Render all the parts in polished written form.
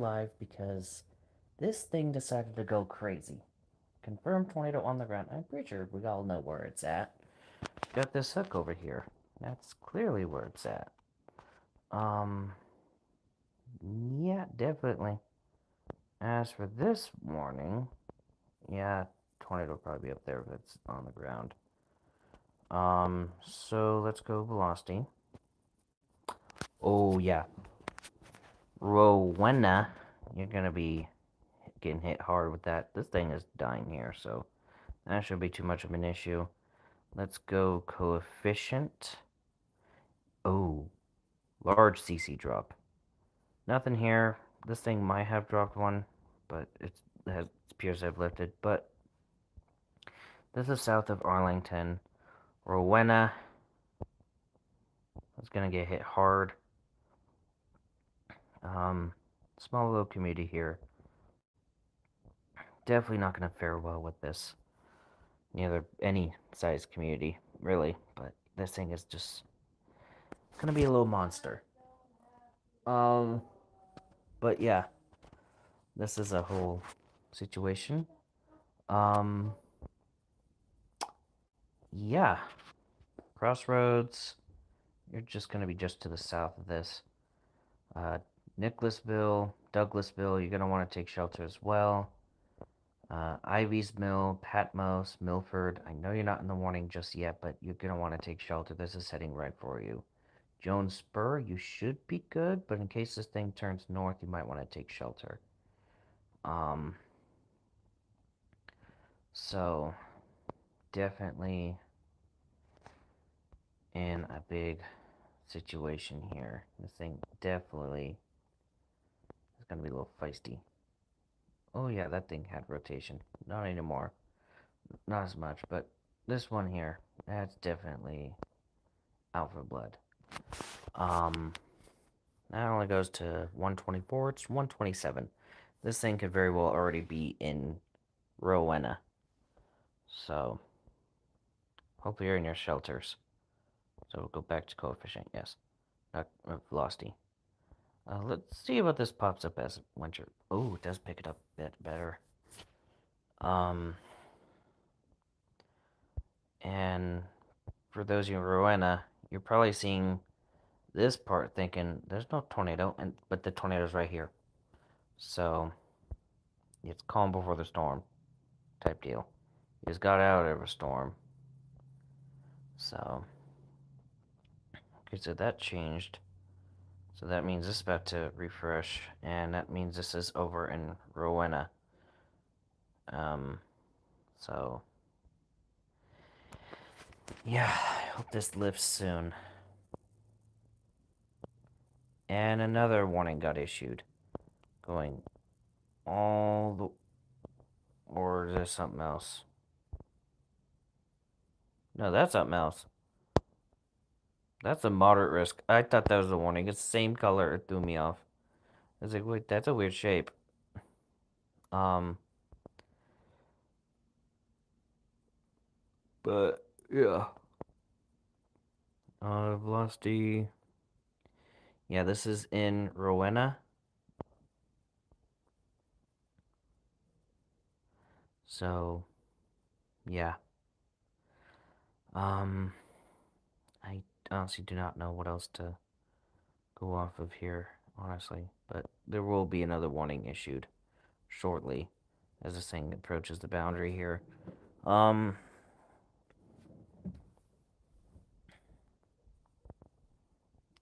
live because this thing decided to go crazy. Confirmed tornado on the ground. I'm pretty sure we all know where it's at. Got this hook over here. That's clearly where it's at. Um, yeah, definitely. As for this warning, yeah, tornado will probably be up there if it's on the ground. So let's go velocity. Oh, yeah. Rowena, you're gonna be getting hit hard with that. This thing is dying here, so that shouldn't be too much of an issue. Let's go coefficient. Oh, large CC drop. Nothing here. This thing might have dropped one, but it appears to have lifted. But this is south of Arlington. Rowena is gonna get hit hard. Small little community here. Definitely not gonna fare well with this. Neither any size community, really. But this thing is just gonna be a little monster. Um, but yeah, this is a whole situation. Um, yeah, Crossroads. You're just gonna be just to the south of this. Nicholasville, Douglasville. You're gonna want to take shelter as well. Ivy's Mill, Patmos, Milford. I know you're not in the warning just yet, but you're gonna want to take shelter. This is heading right for you. Jones Spur, you should be good, but in case this thing turns north, you might want to take shelter. So definitely in a big situation here. This thing definitely is gonna be a little feisty. Oh yeah, that thing had rotation. Not anymore. Not as much, but this one here, that's definitely out for blood. That only goes to 124. It's 127. This thing could very well already be in Rowena. So, hopefully you're in your shelters. So we'll go back to coefficient, yes. Not velocity. Let's see what this pops up as winter. Oh, it does pick it up a bit better. And for those of you in Rowena, you're probably seeing this part thinking, there's no tornado, but the tornado's right here. So, it's calm before the storm type deal. You just got out of a storm. So, okay, so that changed. So that means this is about to refresh, and that means this is over in Rowena. So, yeah, I hope this lifts soon. And another warning got issued. Going all the... Or is there something else? No, that's something else. That's a moderate risk. I thought that was a warning. It's the same color. It threw me off. I was like, wait, that's a weird shape. But, yeah. Velocity. Yeah, this is in Rowena. So, yeah. I honestly do not know what else to go off of here, honestly. But there will be another warning issued shortly as this thing approaches the boundary here.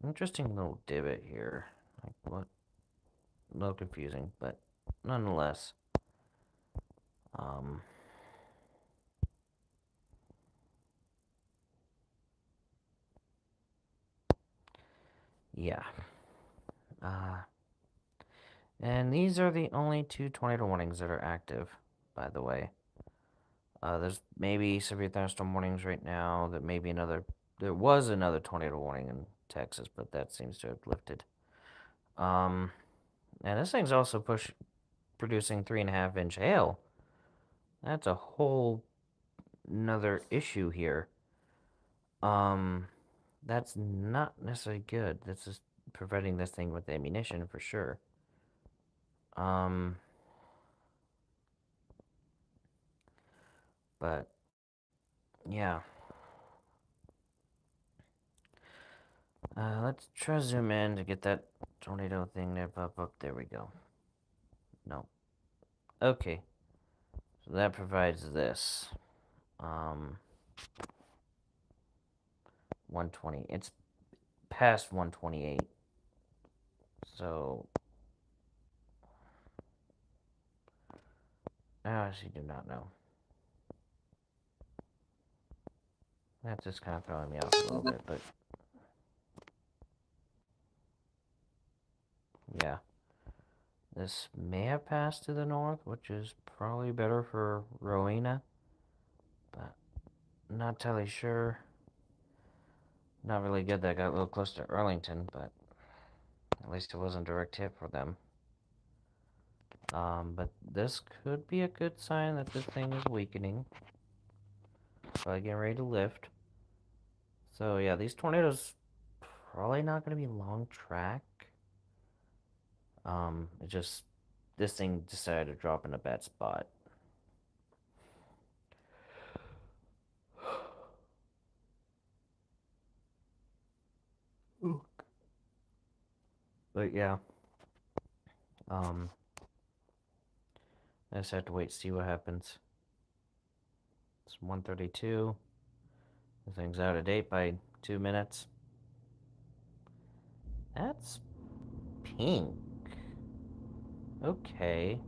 Interesting little divot here. Like, what? A little confusing, but nonetheless. Yeah. And these are the only two tornado warnings that are active, by the way. There's maybe severe thunderstorm warnings right now. There was another tornado warning in Texas, but that seems to have lifted. And this thing's also producing 3.5-inch hail. That's a whole another issue here. That's not necessarily good. That's just preventing this thing with ammunition for sure. Um, but yeah. Let's try to zoom in to get that tornado thing to pop up. There we go. No. Okay. So that provides this. 120. It's past 128. So I actually do not know. That's just kind of throwing me off a little bit, but yeah. This may have passed to the north, which is probably better for Rowena, but not entirely sure. Not really good that I got a little close to Arlington, but at least it wasn't a direct hit for them. But this could be a good sign that this thing is weakening. Probably getting ready to lift. So yeah, these tornadoes probably not going to be long track. It just, this thing decided to drop in a bad spot. But yeah, I just have to wait to see what happens. It's 1:32. This thing's out of date by 2 minutes. That's pink. Okay.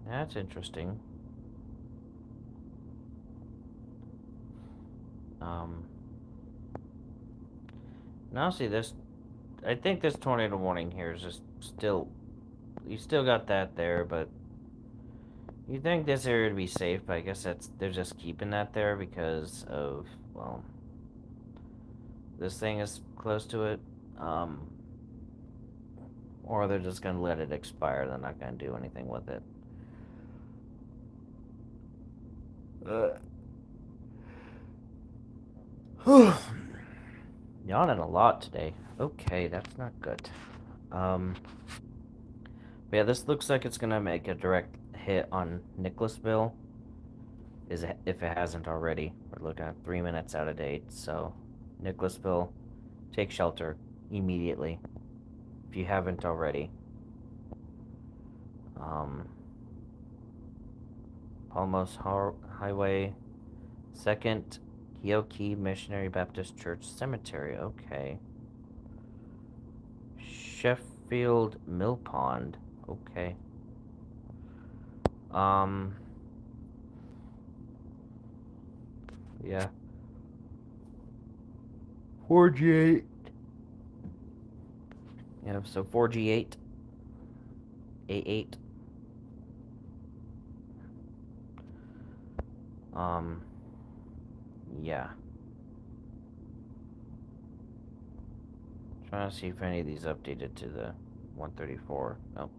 That's interesting. Now see this, I think this tornado warning here is just still, you still got that there, but you think this area would be safe, but I guess they're just keeping that there because of, well, this thing is close to it. Or they're just gonna let it expire. They're not gonna do anything with it. Yawning a lot today. Okay, that's not good. But yeah, this looks like it's gonna make a direct hit on Nicholasville. If it hasn't already. We're looking at 3 minutes out of date. So, Nicholasville, take shelter immediately if you haven't already. Palmos Highway, 2nd Kyoki Missionary Baptist Church Cemetery. Okay. Sheffield Mill Pond. Okay. Yeah. 4G8. Yeah, so 4G8. A8. Yeah. Trying to see if any of these updated to the 134. Nope.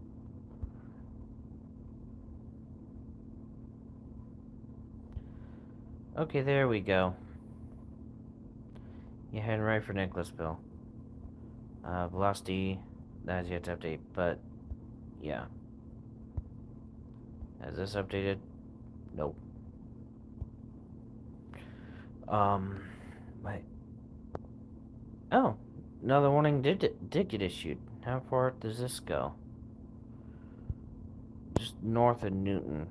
Okay, there we go. You're heading right for Nicholasville. Velocity, that has yet to update, but yeah. Has this updated? Nope. Wait. Oh, another warning did get issued. How far does this go? Just north of Newton.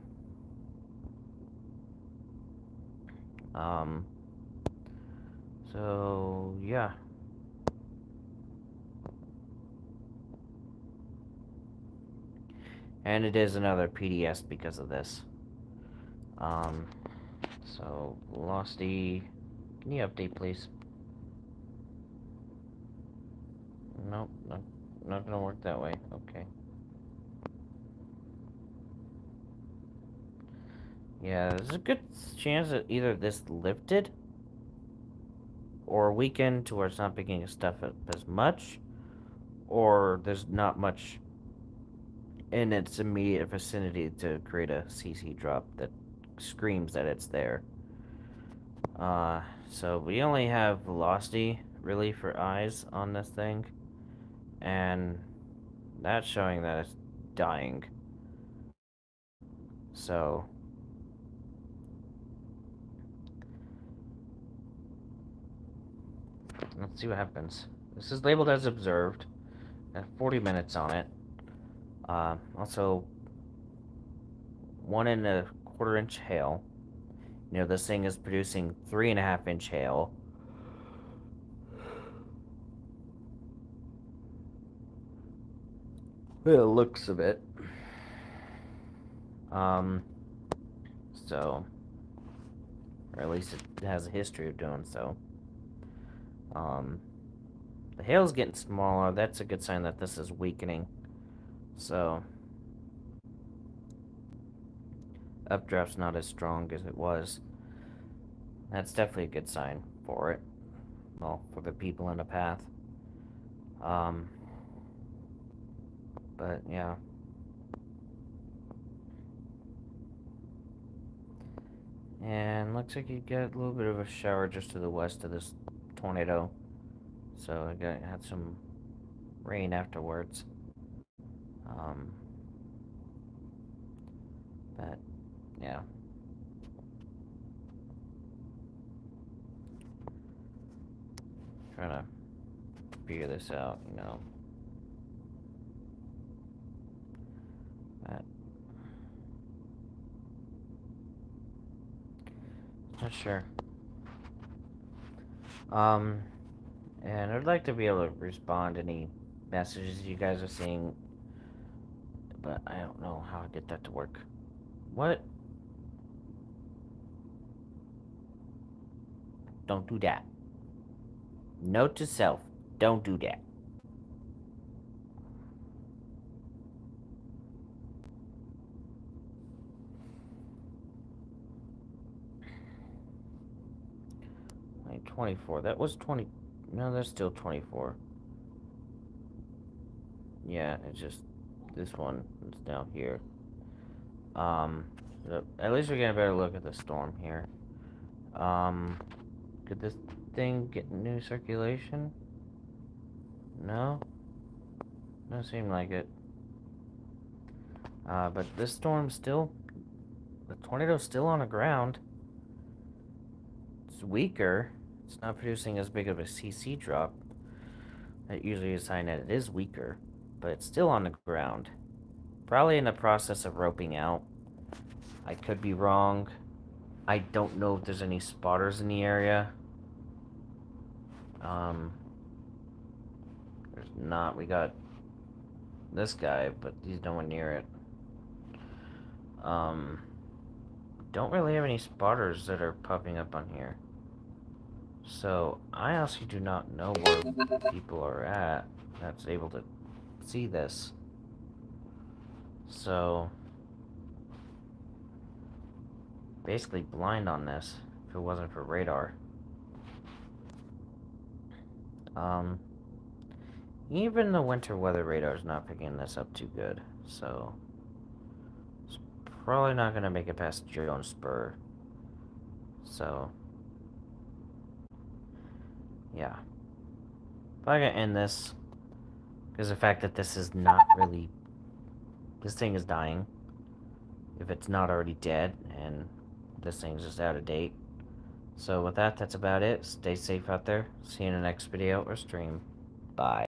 So yeah. And it is another PDS because of this. So velocity, can you update please? Nope, not gonna work that way. Okay. Yeah, there's a good chance that either this lifted or weakened to where it's not picking stuff up as much, or there's not much in its immediate vicinity to create a CC drop that screams that it's there. So we only have velocity really for eyes on this thing, and That's showing that it's dying. So let's see what happens. This is labeled as observed. 40 minutes on it. Also, 1.25 inch hail. You know, this thing is producing 3.5 inch hail. The looks of it. So, or at least it has a history of doing so. The hail's getting smaller. That's a good sign that this is weakening. So, updraft's not as strong as it was. That's definitely a good sign for it. Well, for the people in the path. But yeah. And looks like you get a little bit of a shower just to the west of this tornado. So I had some rain afterwards. But yeah. Trying to figure this out, you know. But not sure. And I'd like to be able to respond to any messages you guys are seeing, but I don't know how to get that to work. What? Don't do that. Note to self, don't do that. Like 24. That was 20. No, that's still 24. Yeah, it's just this one is down here. At least we're getting a better look at the storm here. Could this thing get new circulation? No? Doesn't seem like it. But this storm's still... The tornado's still on the ground. It's weaker. It's not producing as big of a CC drop. That usually is a sign that it is weaker. But it's still on the ground. Probably in the process of roping out. I could be wrong. I don't know if there's any spotters in the area. There's not. We got this guy, but he's nowhere near it. Don't really have any spotters that are popping up on here. So, I honestly do not know where people are at that's able to see this. So, basically blind on this if it wasn't for radar. Even the winter weather radar is not picking this up too good, so it's probably not going to make it past Jones Spur. So, yeah. Probably going to end this because the fact that this is not really... This thing is dying. If it's not already dead, and this thing's just out of date. So with that, that's about it. Stay safe out there. See you in the next video or stream. Bye.